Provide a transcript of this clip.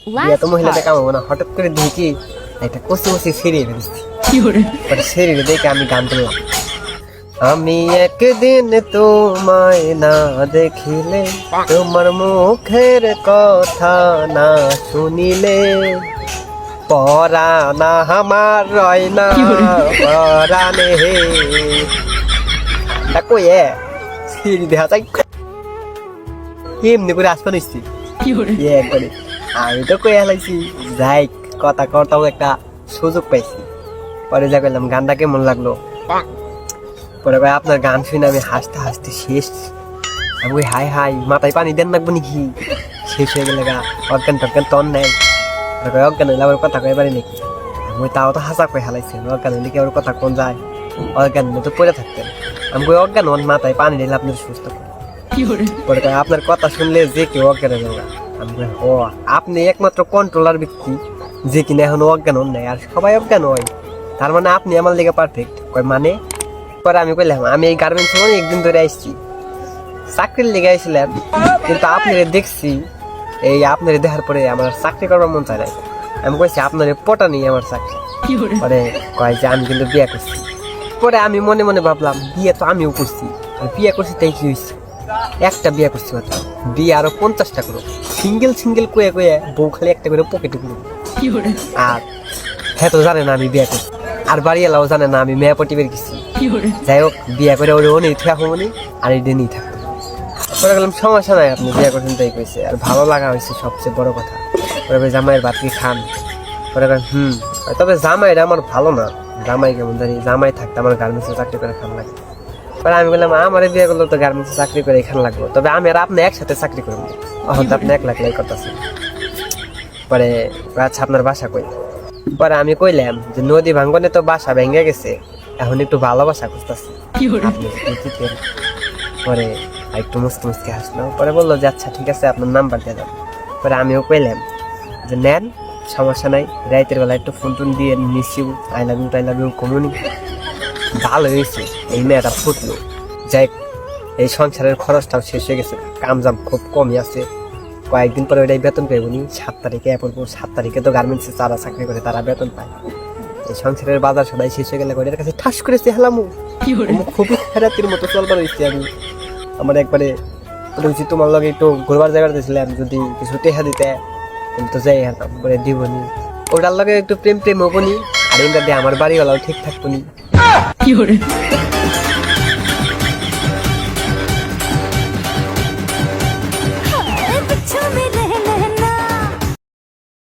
বিয়া তো মহিলাটা কামাবো না, হঠাৎ করে দেখি একটা কচি কচি সেরিয়ে ফেলছি। সেরিয়ে দেখে আমি গান তুললাম, আমি একদিন তোমায় না দেখিলে, তোমার মুখের কথা না শুনিলে, পরানা আমার রয় না পরানে হে। কই সিঁড়ি দেখা যায় এমনি করে আসতে নিচ্ছি একবারে। আমি তো কই হেলাইছি যাই কথা কটাও একটা সুযোগ পাইছি। পরে যা করলাম গানটা কেমন লাগলো, পরে ভাই আপনার গান শুনে আমি হাসতে হাসতে শেষ। আমি ওই হাই হাই মাথায় পানি দেন লাগবো নাকি, শেষ হয়ে গেলে গা অজ্ঞান টজ্ঞান তন নেই। অজ্ঞান হইলে আবার কথা কয়ে পারি নাকি, আমি তাও তো হাসা কয়ে হেলাইছি। অজ্ঞান হইলে কি আবার কথা কোন যায়, অজ্ঞান তো পড়ে থাকতেন। আমি কই অজ্ঞান হন মাথায় পানি দিলে আপনার সুস্থ করে। পরে আপনার কথা শুনলে যে কেউ অজ্ঞান হয়ে যাবে। আমি কই ও আপনি একমাত্র কন্ট্রোলার ব্যক্তি যে কিনা এখনো অজ্ঞান হন নাই, আর সবাই অজ্ঞান হয়, তার মানে আপনি আমার লেগে পারফেক্ট। কয় মানে? পরে আমি কইলাম আমি এই গার্মেন্টস একদিন ধরে আসছি, চাকরির লেগে আইছিলাম, কিন্তু আপনারে দেখছি, এই আপনারে দেখার পরে আমার চাকরি করবার মন চায় নাই। আমি কইছি আপনারে পটা নেই আমার চাকরি। পরে কয় যে আমি কিন্তু বিয়ে করছি। পরে আমি মনে মনে ভাবলাম বিয়ে তো আমিও করছি, আর বিয়ে করছি তাই কি হয়েছে, একটা বিয়ে করছি মাত্র, বিয়ে আরো 50টা করো, সিঙ্গেল সিঙ্গেল কয়ে কয়ে বউ খালি একটা করে পকেটে করবো। আর হ্যাঁ তো জানে না আমি বিয়ে করছি, আর বাড়ি এলাও জানে না আমি মেয়ে পটি বের গেছি। যাই হোক বিয়ে করে ওরে নেই থাকো মনি, আর এই দিনই থাকতো। পরে গেলাম সমস্যা নাই আপনি বিয়ে করছেন তাই কইছে, আর ভালো লাগা হয়েছে সবচেয়ে বড় কথা। পরে জামাইয়ের ভাত কি খান? পরে তবে জামাইটা আমার ভালো না, জামাই কেমন জানি, জামাই থাকতে আমার গার্মেন্টসে চাকরি করে খান লাগে। পরে আমি বললাম আমার বিয়ে করলে তো গার্মেন্টসে চাকরি করে এখানে লাগবো, তবে আমি আর আপনি একসাথে চাকরি করবো, এখন তো আপনি 1 লাখ লাই করতেছেন। পরে আচ্ছা আপনার বাসা কই? পরে আমি কইলাম যে নদী ভাঙ্গনে তো বাসা ভেঙে গেছে, এখন একটু ভালোবাসা খুঁজতেছি। পরে একটু মুসকে মুসকে হাসলো। পরে বললো যে আচ্ছা ঠিক আছে আপনার নাম্বার দিয়ে দাও। পরে আমিও কইলাম যে নেন সমস্যা নাই, রাইতের বেলা একটু ফোন টোন দিয়ে নিশ্চিউ আই লাভ ইউ কমুনি। ভালো হয়েছে এই মেয়েটা ফুটলো। যাই এই সংসারের খরচটাও শেষ হয়ে গেছে, কামজাম খুব কমই আছে। কয়েকদিন পরে ওইটাই বেতন পেয়ে উনি 7 তারিখে, এরপর 7 তারিখে তো গার্মেন্টসে যারা চাকরি করে তারা বেতন পায়। এই সংসারের বাজার সদাই শেষ হয়ে গেলে ওদের কাছে ঠাস করেছে হেলামু, খুবই খেরাতির মতো চলবার হয়েছে। আমি আমার একবারে বলছি তোমার লগে একটু ঘুরবার জায়গা দিয়েছিলাম, যদি কিছু টেহা দিতে কিন্তু যাই হেলাম বলে দিবনি, ওটার লগে একটু প্রেম হবনি, আর এটা দিয়ে আমার বাড়িওয়ালাও ঠিক থাকবো নি।